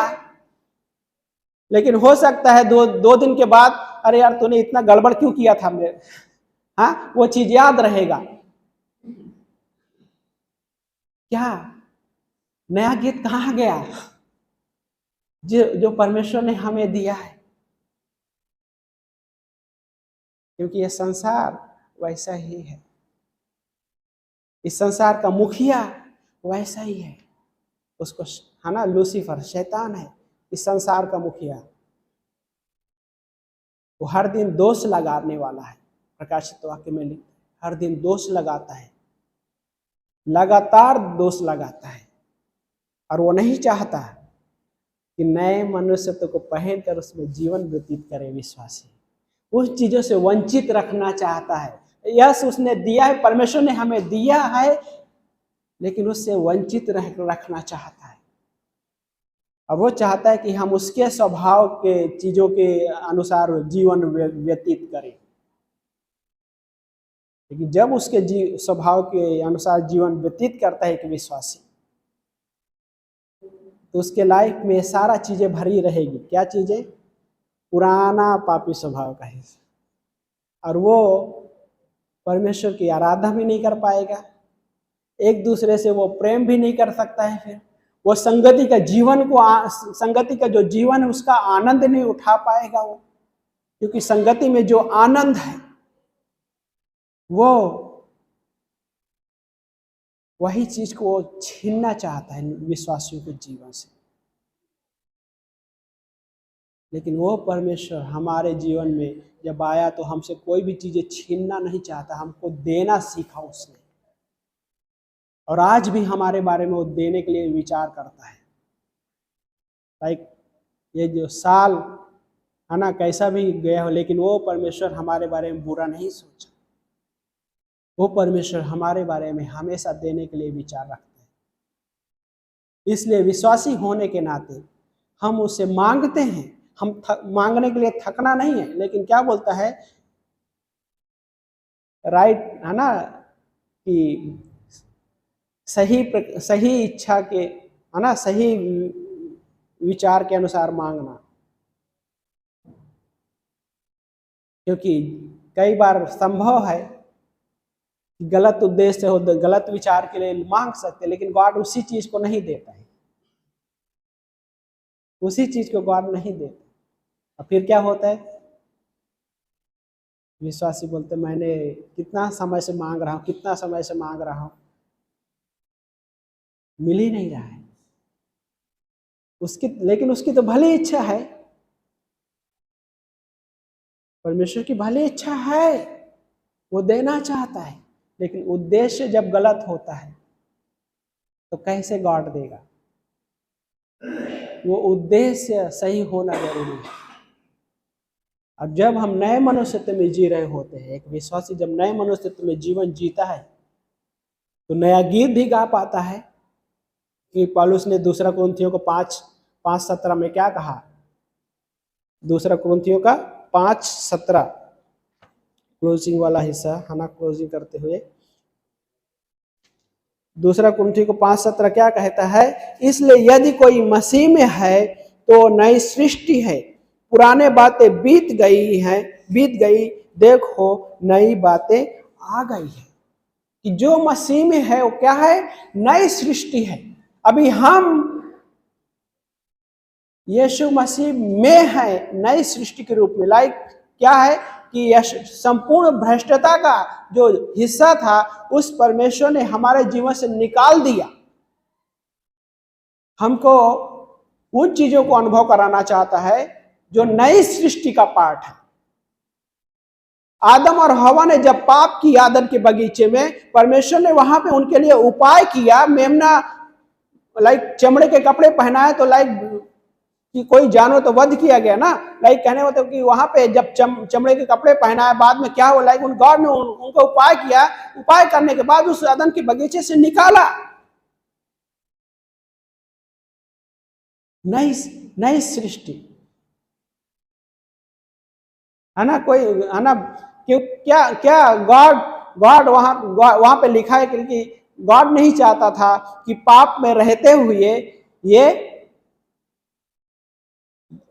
लेकिन हो सकता है दो दिन के बाद, अरे यार तूने इतना गड़बड़ क्यों किया था मेरे, हाँ, वो चीज याद रहेगा। क्या नया गीत कहाँ गया जो परमेश्वर ने हमें दिया है? क्योंकि ये संसार वैसा ही है, इस संसार का मुखिया वैसा ही है, उसको, है ना, लूसीफर शैतान है इस संसार का मुखिया। वो हर दिन दोष लगाने वाला है, प्रकाशित वाक्य में लिखा, हर दिन दोष लगाता है, लगातार दोष लगाता है। और वो नहीं चाहता कि नए मनुष्यत्व को पहनकर उसमें जीवन व्यतीत करे विश्वासी, उन चीजों से वंचित रखना चाहता है। यस, उसने दिया है, परमेश्वर ने हमें दिया है, लेकिन उससे वंचित रखना चाहता है। और वो चाहता है कि हम उसके स्वभाव के चीजों के अनुसार जीवन व्यतीत करें। लेकिन जब उसके स्वभाव के अनुसार जीवन व्यतीत करता है एक विश्वासी, तो उसके लाइफ में सारा चीजें भरी रहेगी। क्या चीजें? पुराना पापी स्वभाव का हिस्सा। और वो परमेश्वर की आराधना भी नहीं कर पाएगा, एक दूसरे से वो प्रेम भी नहीं कर सकता है, फिर वो संगति का जो जीवन है उसका आनंद नहीं उठा पाएगा वो, क्योंकि संगति में जो आनंद है वो वही चीज को वो छीनना चाहता है विश्वासियों के जीवन से। लेकिन वो परमेश्वर हमारे जीवन में जब आया तो हमसे कोई भी चीजें छीनना नहीं चाहता, हमको देना सीखा उसने। और आज भी हमारे बारे में वो देने के लिए विचार करता है। ये जो साल है ना, कैसा भी गया हो, लेकिन वो परमेश्वर हमारे बारे में बुरा नहीं सोचा। वो परमेश्वर हमारे बारे में हमेशा देने के लिए विचार रखते हैं। इसलिए विश्वासी होने के नाते हम उससे मांगते हैं। हम मांगने के लिए थकना नहीं है, लेकिन क्या बोलता है, राइट, है ना, कि सही इच्छा के, है ना, सही विचार के अनुसार मांगना। क्योंकि कई बार संभव है गलत उद्देश्य हो, गलत विचार के लिए मांग सकते, लेकिन गॉड उसी चीज को नहीं देता है। उसी चीज को गॉड नहीं देता। और फिर क्या होता है, विश्वासी बोलते मैंने कितना समय से मांग रहा हूं, कितना समय से मांग रहा हूं, मिल ही नहीं रहा है उसकी, लेकिन उसकी तो भली इच्छा है, परमेश्वर की भली इच्छा है, वो देना चाहता है, लेकिन उद्देश्य जब गलत होता है तो कैसे गॉड देगा? वो उद्देश्य सही होना जरूरी है। अब जब हम नए मनुष्यत्व में जी रहे होते हैं, एक विश्वासी जब नए मनुष्यत्व में जीवन जीता है तो नया गीत भी गा पाता है कि पौलुस ने दूसरा कुरिन्थियों को 5:17 में क्या कहा, दूसरा कुरिन्थियों का 5:17 क्लोजिंग वाला हिस्सा है ना, क्लोजिंग करते हुए दूसरा कुरिन्थियों को 5:17 क्या कहता है, इसलिए यदि कोई मसीह में है तो नई सृष्टि है, पुराने बातें बीत गई, देखो नई बातें आ गई है। कि जो मसीह में है वो क्या है, नई सृष्टि है। अभी हम यीशु मसीह में है नई सृष्टि के रूप में। लाइक क्या है कि संपूर्ण भ्रष्टता का जो हिस्सा था उस परमेश्वर ने हमारे जीवन से निकाल दिया। हमको उन चीजों को अनुभव कराना चाहता है जो नई सृष्टि का पार्ट है। आदम और हवा ने जब पाप किया आदम के बगीचे में, परमेश्वर ने वहां पे उनके लिए उपाय किया, मेमना लाइक चमड़े के कपड़े पहनाए, तो लाइक कि कोई जानवर तो वध किया गया ना, लाइक कहने मतलब कि वहां पे जब चमड़े के कपड़े पहनाए, बाद में क्या हुआ, लाइक उन गॉड ने उनको उपाय किया, उपाय करने के बाद उस आदम के बगीचे से निकाला। नई सृष्टि है ना, कोई है ना, क्यों क्या क्या गॉड वहां पे लिखा है कि गॉड नहीं चाहता था कि पाप में रहते हुए ये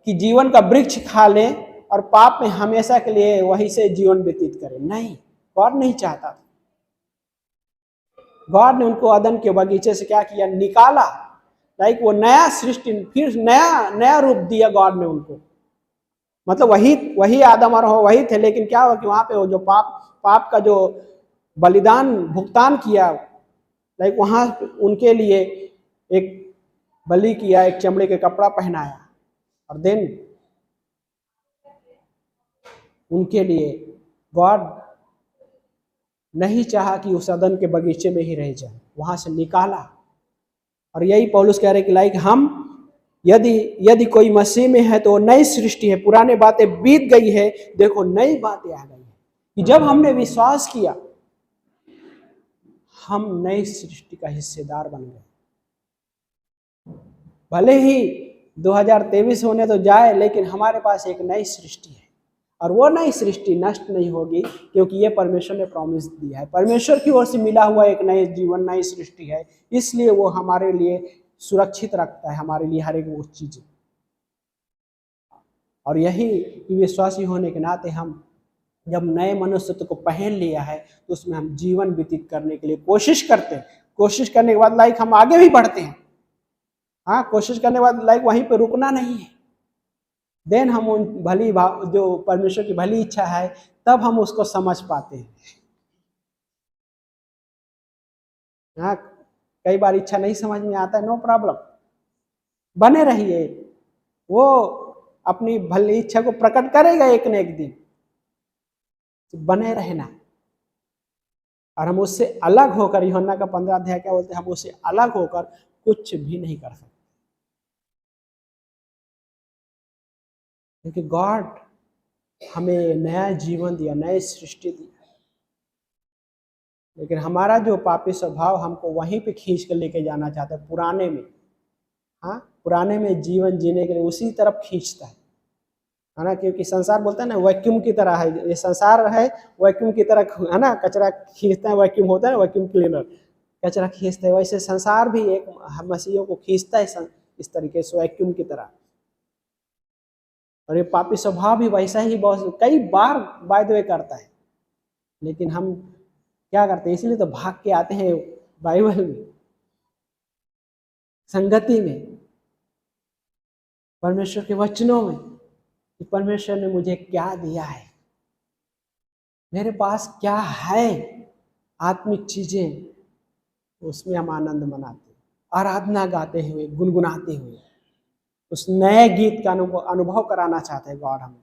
कि जीवन का वृक्ष खा ले और पाप में हमेशा के लिए वहीं से जीवन व्यतीत करे। नहीं, गॉड नहीं चाहता था। गॉड ने उनको अदन के बगीचे से क्या किया, निकाला। लाइक वो नया सृष्टि, फिर नया रूप दिया गॉड ने उनको। मतलब वही आदम और वही थे, लेकिन क्या हुआ कि वहां पे वो जो पाप का जो बलिदान भुगतान किया, लाइक वहां उनके लिए एक बलि किया, एक चमड़े के कपड़ा पहनाया, और देन उनके लिए गॉड नहीं चाहा कि उस अदन के बगीचे में ही रह जाए, वहां से निकाला। और यही पौलुस कह रहे कि लाइक हम यदि कोई मसीह में है तो नई सृष्टि है, पुराने बातें बीत गई है, देखो नई बातें आ गई है। कि जब हमने विश्वास किया हम नई सृष्टि का हिस्सेदार बन गए। भले ही 2023 होने तो जाए, लेकिन हमारे पास एक नई सृष्टि है, और वो नई सृष्टि नष्ट नहीं होगी, क्योंकि ये परमेश्वर ने प्रॉमिस दिया है। परमेश्वर की ओर से मिला हुआ एक नए जीवन, नई सृष्टि है, इसलिए वो हमारे लिए सुरक्षित रखता है, हमारे लिए हर एक वो चीजें। और यही विश्वासी होने के नाते हम जब नए मनुष्यत्व को पहन लिया है तो उसमें हम जीवन व्यतीत करने के लिए कोशिश करते हैं। कोशिश करने के बाद लाइक हम आगे भी बढ़ते हैं। हाँ, कोशिश करने के बाद लाइक वहीं पे रुकना नहीं है। देन हम उन भली जो परमेश्वर की भली इच्छा है, तब हम उसको समझ पाते हैं। हाँ, कई बार इच्छा नहीं समझ में आता है, नो प्रॉब्लम, बने रहिए, वो अपनी भली इच्छा को प्रकट करेगा एक न एक दिन। बने रहना, और हम उससे अलग होकर, यूहन्ना का 15 अध्याय क्या बोलते हैं, हम उससे अलग होकर कुछ भी नहीं कर सकते, क्योंकि गॉड हमें नया जीवन दिया, नई सृष्टि दी। लेकिन हमारा जो पापी स्वभाव हमको वहीं पे खींच कर लेके जाना चाहता है, पुराने में। हाँ, पुराने में जीवन जीने के लिए उसी तरफ खींचता है ना, क्योंकि संसार बोलता है ना वैक्यूम की तरह है, ये संसार है वैक्यूम की तरह है ना, कचरा खींचता है, वैक्यूम होता है, वैक्यूम क्लीनर कचरा खींचता है, वैसे संसार भी एक मसीहियों को खींचता है इस तरीके से, वैक्यूम की तरह। और ये पापी स्वभाव भी वैसा ही बहुत कई बार बाय द वे करता है, लेकिन हम क्या करते हैं, इसलिए तो भाग के आते हैं बाइबल में, संगति में। परमेश्वर के वचनों में कि परमेश्वर ने मुझे क्या दिया है, मेरे पास क्या है आत्मिक चीजें, उसमें हम आनंद मनाते, आराधना गाते हुए, गुनगुनाते हुए उस नए गीत का अनुभव कराना चाहते हैं गॉड हमें।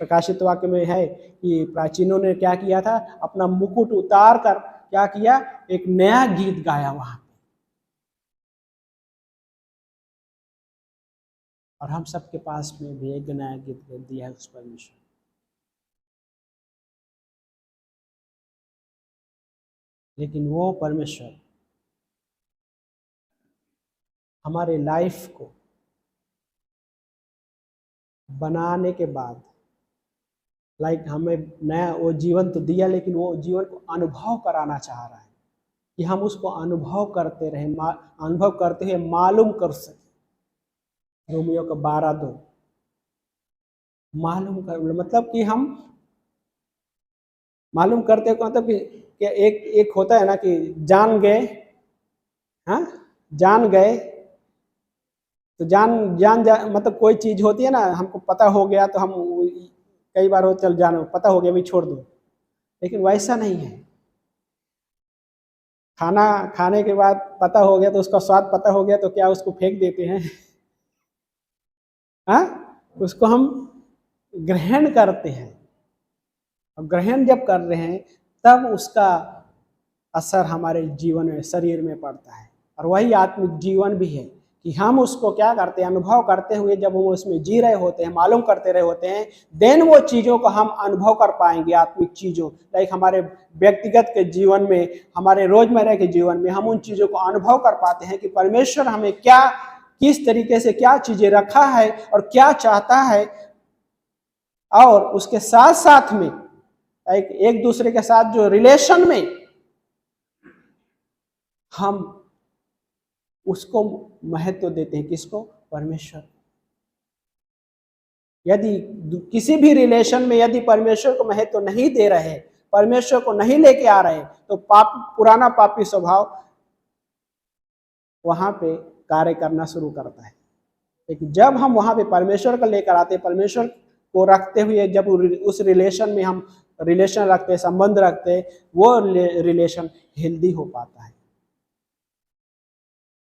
प्रकाशित वाक्य में है कि प्राचीनों ने क्या किया था, अपना मुकुट उतार कर क्या किया, एक नया गीत गाया वहां पे। और हम सबके पास में भी एक नया गीत दिया है उस परमेश्वर। लेकिन वो परमेश्वर हमारे लाइफ को बनाने के बाद हमें नया वो जीवन तो दिया, लेकिन वो जीवन को अनुभव कराना चाह रहा है कि हम उसको अनुभव करते रहे, अनुभव करते हुए मालूम कर सके। रोमियो का 12:2 मालूम कर, मतलब कि हम मालूम करते को मतलब कि एक होता है ना कि जान गए, हाँ जान गए तो मतलब कोई चीज होती है ना, हमको पता हो गया तो हम कई बार हो चल जानो पता हो गया भी छोड़ दो, लेकिन वैसा नहीं है। खाना खाने के बाद पता हो गया तो उसका स्वाद पता हो गया तो क्या उसको फेंक देते हैं? हाँ, उसको हम ग्रहण करते हैं, और ग्रहण जब कर रहे हैं तब उसका असर हमारे जीवन में, शरीर में पड़ता है। और वही आत्मिक जीवन भी है कि हम उसको क्या करते हैं, अनुभव करते हुए जब हम उसमें जी रहे होते हैं, मालूम करते रहे होते हैं, देन वो चीज़ों को हम अनुभव कर पाएंगे। आत्मिक चीज़ों लाइक हमारे व्यक्तिगत के जीवन में, हमारे रोजमर्रा के जीवन में हम उन चीज़ों को अनुभव कर पाते हैं कि परमेश्वर हमें क्या, किस तरीके से क्या चीज़ें रखा है और क्या चाहता है। और उसके साथ साथ में एक दूसरे के साथ जो रिलेशन में हम उसको महत्व देते हैं, किसको, परमेश्वर। यदि किसी भी रिलेशन में यदि परमेश्वर को महत्व नहीं दे रहे, परमेश्वर को नहीं लेके आ रहे, तो पुराना पापी स्वभाव वहां पे कार्य करना शुरू करता है। लेकिन जब हम वहां पे परमेश्वर को लेकर आते, परमेश्वर को रखते हुए जब उस रिलेशन में हम रिलेशन रखते, संबंध रखते, वो रिलेशन हेल्दी हो पाता है।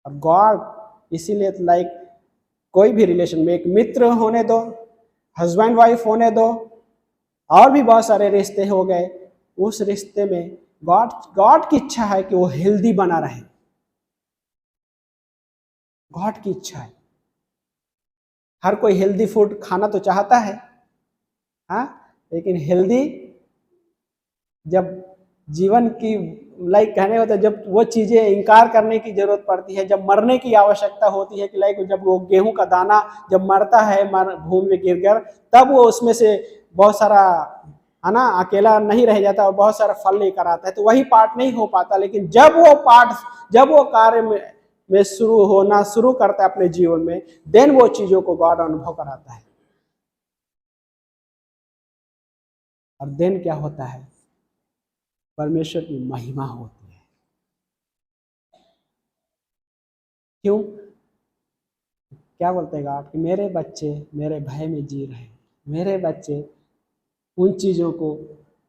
और गॉड इसीलिए लाइक कोई भी रिलेशन में, एक मित्र होने दो, हस्बैंड वाइफ होने दो, और भी बहुत सारे रिश्ते हो गए, उस रिश्ते में गॉड की इच्छा है कि वो हेल्दी बना रहे। गॉड की इच्छा है। हर कोई हेल्दी फूड खाना तो चाहता है, हाँ, लेकिन हेल्दी जब जीवन की लाइक कहने होता है, जब वो चीजें इनकार करने की जरूरत पड़ती है, जब मरने की आवश्यकता होती है कि लाइक जब वो गेहूं का दाना जब मरता है भूमि में गिरकर, तब वो उसमें से बहुत सारा, है ना, अकेला नहीं रह जाता और बहुत सारा फल लेकर आता है, तो वही पार्ट नहीं हो पाता। लेकिन जब वो कार्य में शुरू करता है अपने जीवन में, देन वो चीजों को गॉड अनुभव कराता है। और देन क्या होता है, परमेश्वर की महिमा होती है। क्यों? क्या बोलते हैं गॉड कि मेरे बच्चे मेरे भय में जी रहे हैं, मेरे बच्चे उन चीज़ों को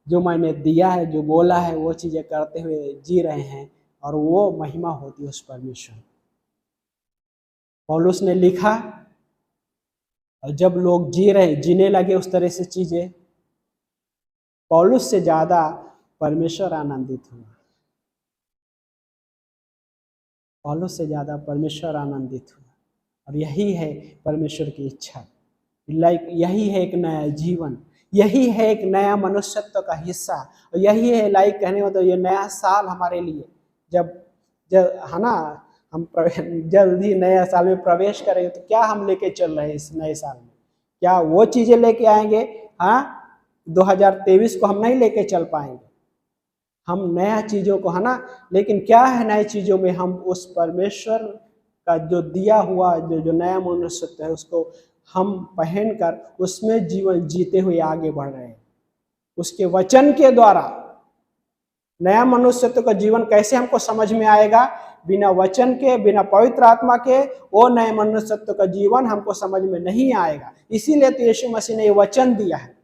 जो मैंने दिया है, जो बोला है, वो चीज़ें करते हुए जी रहे हैं, और वो महिमा होती है उस परमेश्वर। पौलुस ने लिखा, और जब लोग जीने लगे उस तरह से चीज़ें, पौलुस से ज़्यादा परमेश्वर आनंदित हुआ। पौलुस से ज़्यादा परमेश्वर आनंदित हुआ। और यही है परमेश्वर की इच्छा, लाइक यही है एक नया जीवन, यही है एक नया मनुष्यत्व का हिस्सा, और यही है लाइक कहने मतलब ये नया साल हमारे लिए, जब है ना, हम जल्द ही नया साल में प्रवेश करेंगे, तो क्या हम लेके चल रहे हैं इस नए साल में? क्या वो चीज़ें लेके आएंगे? हाँ, 2023 को हम नहीं लेके चल पाएंगे, हम नया चीज़ों को, है ना, लेकिन क्या है नई चीज़ों में, हम उस परमेश्वर का जो दिया हुआ जो नया मनुष्यत्व है, उसको हम पहनकर उसमें जीवन जीते हुए आगे बढ़ रहे हैं। उसके वचन के द्वारा नया मनुष्यत्व का जीवन कैसे हमको समझ में आएगा बिना वचन के, बिना पवित्र आत्मा के वो नए मनुष्यत्व का जीवन हमको समझ में नहीं आएगा। इसीलिए तो यीशु मसीह ने ये वचन दिया है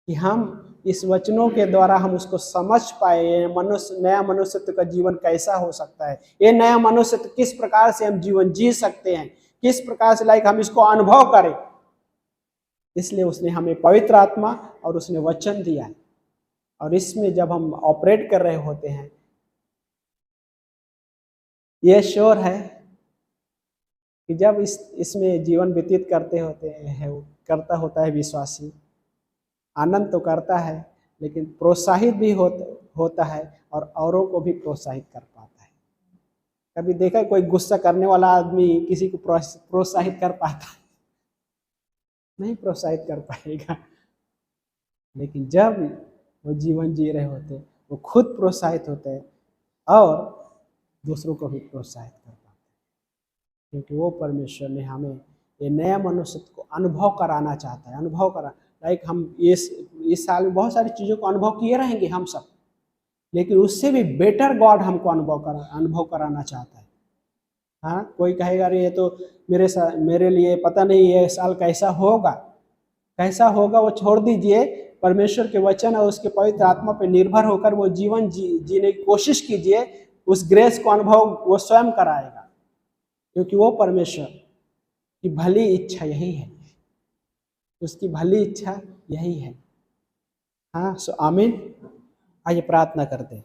कि हम इस वचनों के द्वारा हम उसको समझ पाए, नया मनुष्यत्व का जीवन कैसा हो सकता है, ये नया मनुष्यत्व किस प्रकार से हम जीवन जी सकते हैं, किस प्रकार से हम इसको अनुभव करें। इसलिए उसने हमें पवित्र आत्मा और उसने वचन दिया है। और इसमें जब हम ऑपरेट कर रहे होते हैं, ये श्योर है कि जब इसमें जीवन व्यतीत करता होता है विश्वासी, आनंद तो करता है लेकिन प्रोत्साहित भी होता है और औरों को भी प्रोत्साहित कर पाता है। कभी देखा कोई गुस्सा करने वाला आदमी किसी को प्रोत्साहित कर पाता है? नहीं प्रोत्साहित कर पाएगा। लेकिन जब वो जीवन जी रहे होते वो खुद प्रोत्साहित होते हैं और दूसरों को भी प्रोत्साहित कर पाते हैं, क्योंकि वो परमेश्वर ने हमें ये नया मनुष्यत्व को अनुभव कराना चाहता है। अनुभव करा हम इस साल में बहुत सारी चीज़ों को अनुभव किए रहेंगे हम सब, लेकिन उससे भी बेटर गॉड हमको अनुभव कराना चाहता है। हाँ, कोई कहेगा अरे ये तो मेरे लिए पता नहीं ये साल कैसा होगा, वो छोड़ दीजिए। परमेश्वर के वचन और उसके पवित्र आत्मा पर निर्भर होकर वो जीवन जीने की कोशिश कीजिए। उस ग्रेस को अनुभव वो स्वयं कराएगा, क्योंकि वो परमेश्वर की भली इच्छा यही है, उसकी भली इच्छा यही है। हाँ, सो आमीन। आइए प्रार्थना करते हैं।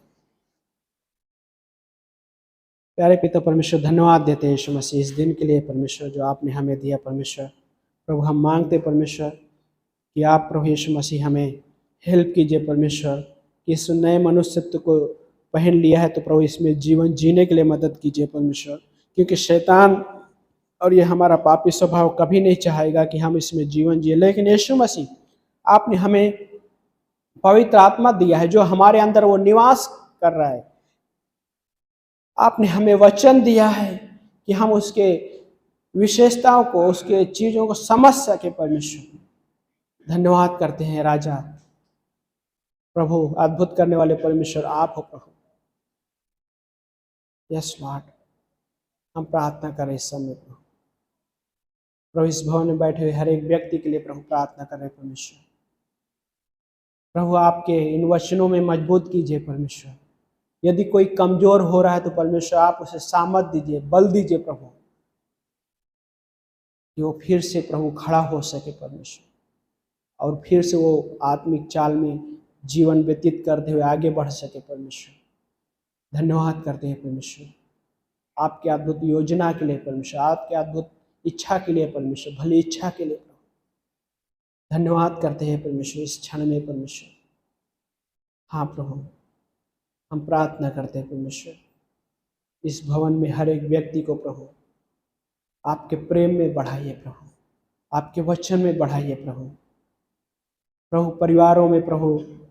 प्यारे पिता परमेश्वर, धन्यवाद देते हैं यीशु मसीह इस दिन के लिए परमेश्वर जो आपने हमें दिया। परमेश्वर प्रभु हम मांगते परमेश्वर कि आप प्रभु यीशु मसीह हमें हेल्प कीजिए परमेश्वर, कि इस नए मनुष्यत्व को पहन लिया है तो प्रभु इसमें जीवन जीने के लिए मदद कीजिए परमेश्वर, क्योंकि शैतान और ये हमारा पापी स्वभाव कभी नहीं चाहेगा कि हम इसमें जीवन जिए। लेकिन यीशु मसीह आपने हमें पवित्र आत्मा दिया है जो हमारे अंदर वो निवास कर रहा है। आपने हमें वचन दिया है कि हम उसके विशेषताओं को, उसके चीज़ों को समझ सके। परमेश्वर धन्यवाद करते हैं राजा प्रभु, अद्भुत करने वाले परमेश्वर आप हो प्रभु। यस लॉर्ड, हम प्रार्थना करें इस समय प्रभु इस भवन में बैठे हुए हर एक व्यक्ति के लिए प्रभु प्रार्थना करें परमेश्वर। प्रभु आपके इन वचनों में मजबूत कीजिए परमेश्वर। यदि कोई कमजोर हो रहा है तो परमेश्वर आप उसे सामर्थ दीजिए, बल दीजिए प्रभु, कि वो फिर से प्रभु खड़ा हो सके परमेश्वर, और फिर से वो आत्मिक चाल में जीवन व्यतीत करते हुए आगे बढ़ सके परमेश्वर। धन्यवाद करते हैं परमेश्वर आपके अद्भुत योजना के लिए परमेश्वर, आपके अद्भुत इच्छा के लिए परमेश्वर, भली इच्छा के लिए प्रभु। धन्यवाद करते हैं परमेश्वर इस क्षण में परमेश्वर। हाँ प्रभु, हम प्रार्थना करते हैं परमेश्वर इस भवन में हर एक व्यक्ति को प्रभु आपके प्रेम में बढ़ाइए प्रभु, आपके वचन में बढ़ाइए प्रभु। प्रभु परिवारों में प्रभु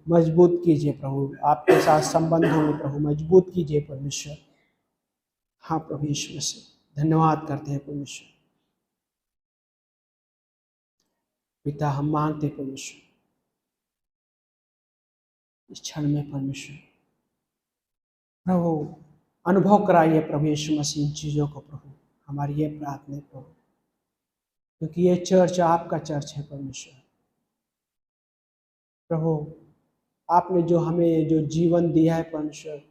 मजबूत कीजिए प्रभु, आपके साथ संबंधों में प्रभु मजबूत कीजिए परमेश्वर। हाँ प्रभु यीशु मसीह, धन्यवाद करते हैं परमेश्वर। पिता हम मांगते परमेश्वर इस क्षण में परमेश्वर प्रभु अनुभव कराइए प्रभु यीशु मसीह इन चीज़ों को प्रभु। हमारी ये प्रार्थना है प्रभु, क्योंकि ये चर्च आपका चर्च है परमेश्वर। प्रभु आपने जो हमें जो जीवन दिया है परमेश्वर,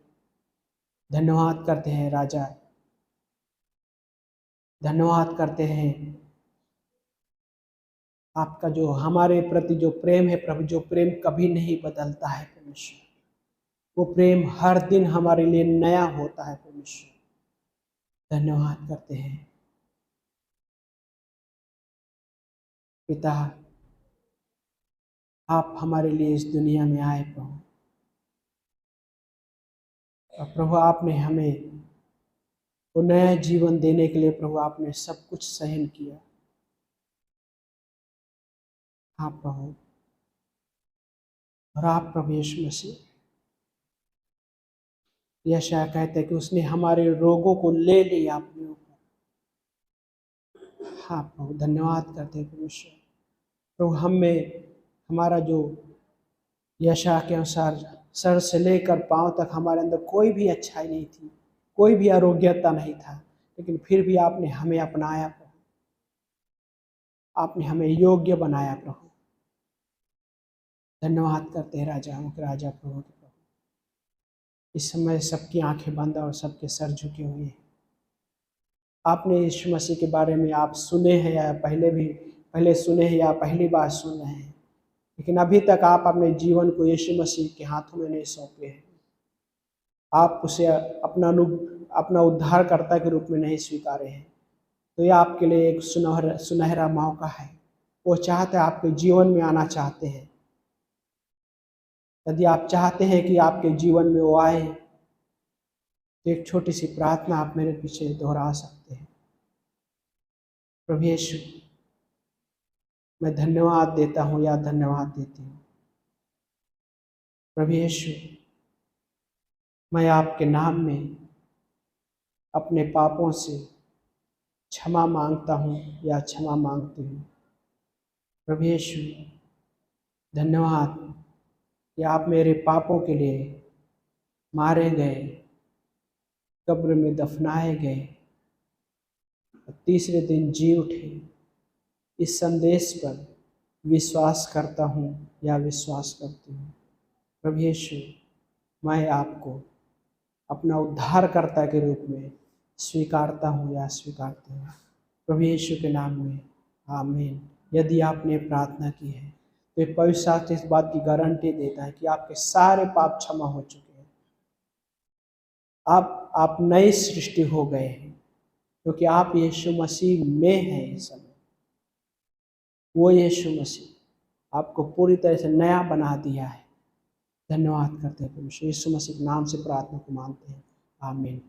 धन्यवाद करते हैं राजा, धन्यवाद करते हैं आपका जो हमारे प्रति जो प्रेम है प्रभु, जो प्रेम कभी नहीं बदलता है परमेश्वर, वो प्रेम हर दिन हमारे लिए नया होता है परमेश्वर। धन्यवाद करते हैं पिता, आप हमारे लिए इस दुनिया में आए प्रभु, और प्रभु आपने हमें वो नया जीवन देने के लिए प्रभु आपने सब कुछ सहन किया। हाँ प्रभु, और आप प्रभु यीशु मसीह यशायाह कहते हैं कि उसने हमारे रोगों को ले लिया अपने ऊपर। हाँ प्रभु, धन्यवाद करते हैं परमेश्वर। प्रभु हम में हमारा जो यशायाह के अनुसार सर से लेकर पांव तक हमारे अंदर कोई भी अच्छाई नहीं थी, कोई भी आरोग्यता नहीं था, लेकिन फिर भी आपने हमें अपनाया प्रभु, आपने हमें योग्य बनाया प्रभु। धन्यवाद करते हैं राजाओं के राजा, प्रभु के प्रभु। इस समय सबकी आंखें बंद और सबके सर झुके हुए हैं। आपने यीशु मसीह के बारे में आप सुने हैं या पहले सुने हैं या पहली बार सुन रहे हैं, लेकिन अभी तक आप अपने जीवन को यीशु मसीह के हाथों में नहीं सौंपे हैं। आप उसे अपना उद्धारकर्ता के रूप में नहीं स्वीकारे हैं। तो यह आपके लिए एक सुनहरा मौका है। वो चाहते हैं, आपके जीवन में आना चाहते हैं। यदि आप चाहते हैं कि आपके जीवन में वो आए, तो एक छोटी सी प्रार्थना आप मेरे पीछे दोहरा सकते हैं। प्रभु यीशु, मैं धन्यवाद देता हूँ या धन्यवाद देती हूँ। प्रभु यीशु, मैं आपके नाम में अपने पापों से क्षमा मांगता हूँ या क्षमा मांगती हूँ। प्रभु यीशु, धन्यवाद कि आप मेरे पापों के लिए मारे गए, कब्र में दफनाए गए और तीसरे दिन जी उठे। इस संदेश पर विश्वास करता हूँ या विश्वास करती हूँ। प्रभु यीशु, मैं आपको अपना उद्धारकर्ता के रूप में स्वीकारता हूँ या स्वीकारती हूँ। प्रभु यीशु के नाम में आमीन। यदि आपने प्रार्थना की है तो ये पवित्र शास्त्र इस बात की गारंटी देता है कि आपके सारे पाप क्षमा हो चुके हैं। आप नई सृष्टि हो गए हैं, क्योंकि आप यीशु मसीह में हैं। इस समय वो यीशु मसीह आपको पूरी तरह से नया बना दिया है। धन्यवाद करते हैं प्रभु यीशु मसीह के नाम से प्रार्थना को मानते हैं, आमीन।